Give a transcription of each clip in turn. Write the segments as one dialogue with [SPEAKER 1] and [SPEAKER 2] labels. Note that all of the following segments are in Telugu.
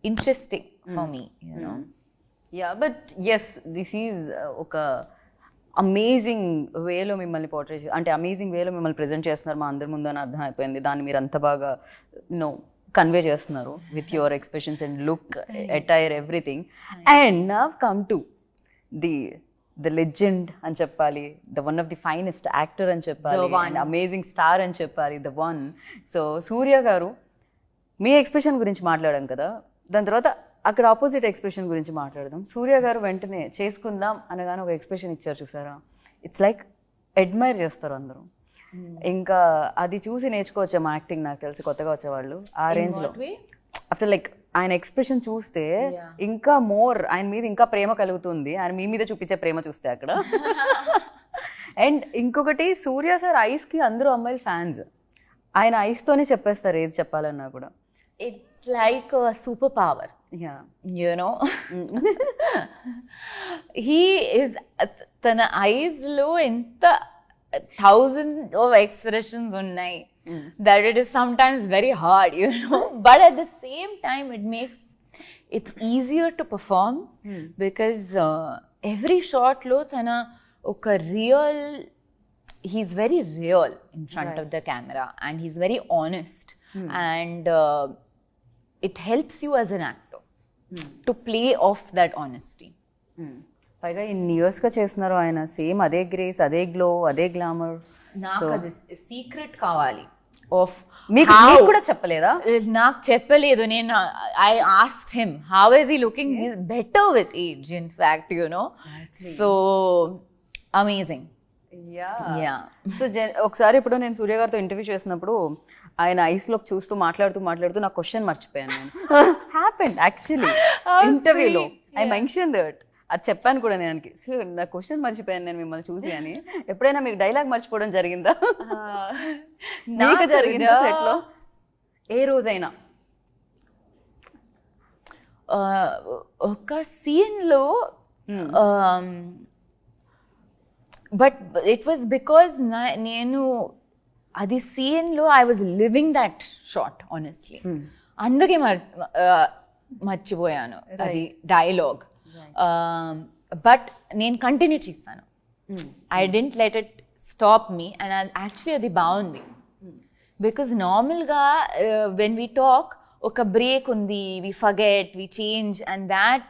[SPEAKER 1] interesting for me, you know.
[SPEAKER 2] Yeah, but yes, this is ఒక అమేజింగ్ వేలో మిమ్మల్ని పోర్ట్రే అంటే అమేజింగ్ వేలో మిమ్మల్ని ప్రజెంట్ చేస్తున్నారు మా అందరి ముందు అని అర్థం అయిపోయింది. దాన్ని మీరు అంత బాగా కన్వే చేస్తున్నారు with your expressions and look, attire, everything. And now come to the legend అని చెప్పాలి, the one of the finest actor అని చెప్పాలి, అండ్ అమేజింగ్ స్టార్ అని చెప్పాలి, ద వన్. సో సూర్య గారు, మీ ఎక్స్ప్రెషన్ గురించి మాట్లాడాం కదా, దాని తర్వాత అక్కడ ఆపోజిట్ ఎక్స్ప్రెషన్ గురించి మాట్లాడదాం. సూర్య గారు వెంటనే చేసుకుందాం అనగానే ఒక ఎక్స్ప్రెషన్ ఇచ్చారు చూసారా, ఇట్స్ లైక్ అడ్మైర్ చేస్తారు అందరూ. ఇంకా అది చూసి నేర్చుకోవచ్చాము యాక్టింగ్, నాకు తెలిసి కొత్తగా వచ్చేవాళ్ళు ఆ రేంజ్లో. ఆఫ్టర్ లైక్ ఆయన ఎక్స్ప్రెషన్ చూస్తే ఇంకా మోర్ ఆయన మీద ఇంకా ప్రేమ కలుగుతుంది, ఆయన మీ మీద చూపించే ప్రేమ చూస్తే అక్కడ. అండ్ ఇంకొకటి, సూర్య సార్ ఐస్కి అందరూ అమ్మాయిలు ఫ్యాన్స్. ఆయన ఐస్తోనే చెప్పేస్తారు ఏది చెప్పాలన్నా కూడా.
[SPEAKER 1] It's like a superpower.
[SPEAKER 2] Yeah.
[SPEAKER 1] You know, he is తన eyes లో ఎంత thousands of expressions ఉన్నాయి that it is sometimes very hard, you know, but at the same time it's easier to perform because every shot లో తన ఒక real, he's very real in front of the camera and he's very honest and it helps you as an actor to play off that honesty.
[SPEAKER 2] పైగా ఇన్ని ఇయర్స్గా చేస్తున్నారు ఆయన, సేమ్ అదే గ్రేస్, అదే గ్లో, అదే గ్లామర్.
[SPEAKER 1] నాకు అది సీక్రెట్ కావాలి ఆఫ్
[SPEAKER 2] మీకు కూడా చెప్పలేదా?
[SPEAKER 1] నాకు చెప్పలేదు. నేను I asked him how is he looking, he is better with age in fact, you know. So amazing.
[SPEAKER 2] Yeah. So ఒకసారి ఇప్పుడు నేను సూర్య గారితో ఇంటర్వ్యూ చేసినప్పుడు ఆయన ఐస్లోకి చూస్తూ మాట్లాడుతూ నా క్వశ్చన్ మర్చిపోయాను నేను. హ్యాపెండ్ యాక్చువల్లీ ఇంటర్వ్యూలో, ఐ మెన్షన్ దట్, అది చెప్పాను కూడా నేను. నా క్వశ్చన్ మర్చిపోయాను నేను మిమ్మల్ని చూసి అని. ఎప్పుడైనా మీకు డైలాగ్ మర్చిపోవడం జరిగిందా? నాకు జరిగిందా సెట్లో ఏ రోజైనా?
[SPEAKER 1] ఒక సీన్లో, బట్ ఇట్ వాజ్ బికాజ్ నేను అది సీన్లో I was living that shot honestly, అందుకే మర్చిపోయాను అది డైలాగ్. బట్ నేను కంటిన్యూ చేస్తాను, I don't let it stop me. And actually అది బాగుంది బికాజ్ నార్మల్గా వెన్ వీ టాక్ ఒక బ్రేక్ ఉంది, we forget, we change, and that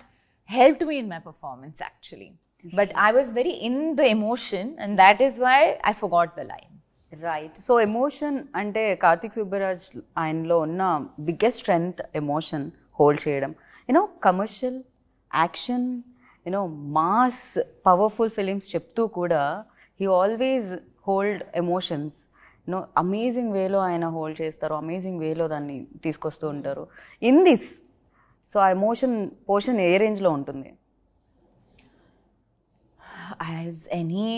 [SPEAKER 1] helped me in my performance actually. But I was very in the emotion and that is why I forgot the line.
[SPEAKER 2] Right. So emotion అంటే కార్తిక్ సుబ్బరాజ్ ఆయనలో ఉన్న బిగ్గెస్ట్ స్ట్రెంగ్త్ ఎమోషన్ హోల్డ్ చేయడం. You know commercial, action, you know mass, powerful films చెప్తూ కూడా he always hold emotions. You know amazing వేలో ఆయన హోల్డ్ చేస్తారు, అమేజింగ్ వేలో దాన్ని తీసుకొస్తూ ఉంటారు ఇన్ దిస్. సో ఆ ఎమోషన్ పోర్షన్ ఏ రేంజ్లో ఉంటుంది?
[SPEAKER 1] యాజ్ ఎనీ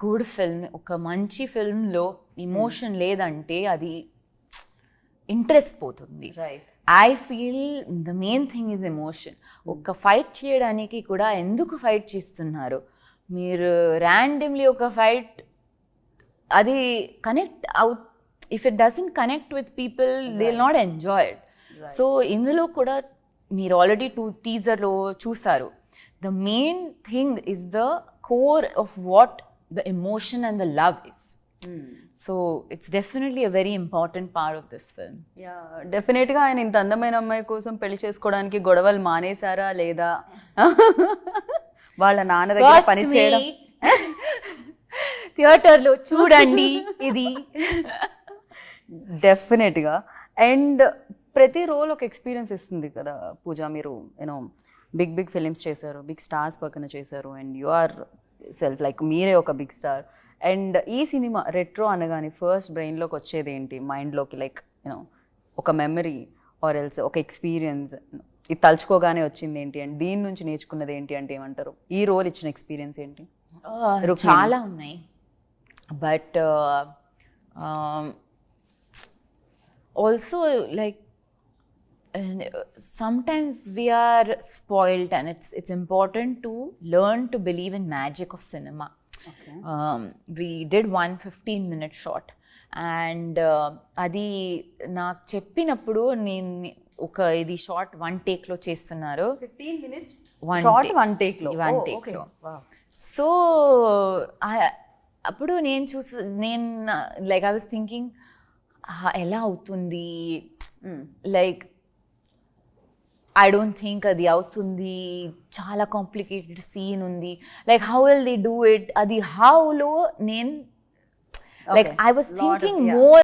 [SPEAKER 1] గుడ్ ఫిల్మ్, ఒక మంచి ఫిల్మ్లో ఇమోషన్ లేదంటే అది ఇంట్రెస్ట్ పోతుంది.
[SPEAKER 2] Right.
[SPEAKER 1] I feel the main thing is emotion. ఒక ఫైట్ చేయడానికి కూడా ఎందుకు ఫైట్ చేస్తున్నారు మీరు? ర్యాండమ్లీ ఒక ఫైట్ అది connect out, if it doesn't connect with people they will not enjoy it. So ఇందులో కూడా మీరు ఆల్రెడీ టీజర్లో చూసారు, the main thing is the core of what the emotion and the love is. So it's definitely a very important part of this film.
[SPEAKER 2] Yeah, definitely ఆయన ఇంత అందమైన అమ్మాయి కోసం పెళ్లి చేసుకోవడానికి గొడవలు మానేశారా లేదా? వాళ్ళ నాన్న దగ్గర పని చేయడం,
[SPEAKER 1] థియేటర్లో చూడండి ఇది
[SPEAKER 2] డెఫినెట్గా. అండ్ ప్రతి రోల్ ఒక ఎక్స్పీరియన్స్ ఇస్తుంది కదా పూజ. మీరు యూనో బిగ్ ఫిలిమ్స్ చేశారు, బిగ్ స్టార్స్ పక్కన చేశారు, and you are self like మీరే ఒక బిగ్ స్టార్. అండ్ ఈ సినిమా రెట్రో అనగానే ఫస్ట్ బ్రెయిన్లోకి వచ్చేది ఏంటి మైండ్లోకి? లైక్ యూనో ఒక మెమరీ ఆర్ ఎల్స్ ఒక ఎక్స్పీరియన్స్, ఇది తలుచుకోగానే వచ్చింది ఏంటి, అండ్ దీని నుంచి నేర్చుకున్నది ఏంటి అంటే ఏమంటారు? ఈ రోల్ ఇచ్చిన ఎక్స్పీరియన్స్ ఏంటి?
[SPEAKER 1] చాలా ఉన్నాయి, but also like sometimes we are spoiled and it's important to learn to believe in magic of cinema. Okay. We did one 15-minute shot and అది నాకు చెప్పినప్పుడు నేను ఇది షార్ట్ 1 టేక్లో చేస్తున్నారు.
[SPEAKER 2] 15 minutes
[SPEAKER 1] One
[SPEAKER 2] short
[SPEAKER 1] take.
[SPEAKER 2] 1 take లో.
[SPEAKER 1] One
[SPEAKER 2] Oh,
[SPEAKER 1] take
[SPEAKER 2] okay.
[SPEAKER 1] లో.
[SPEAKER 2] Wow.
[SPEAKER 1] సో అప్పుడు నేను లైక్ ఐ వాజ్ థింకింగ్ ఎలా అవుతుంది, లైక్ ఐ డోంట్ థింక్ అది అవుతుంది, చాలా కాంప్లికేటెడ్ సీన్ ఉంది, like how will they do it, అది హౌలో నేను like I was thinking more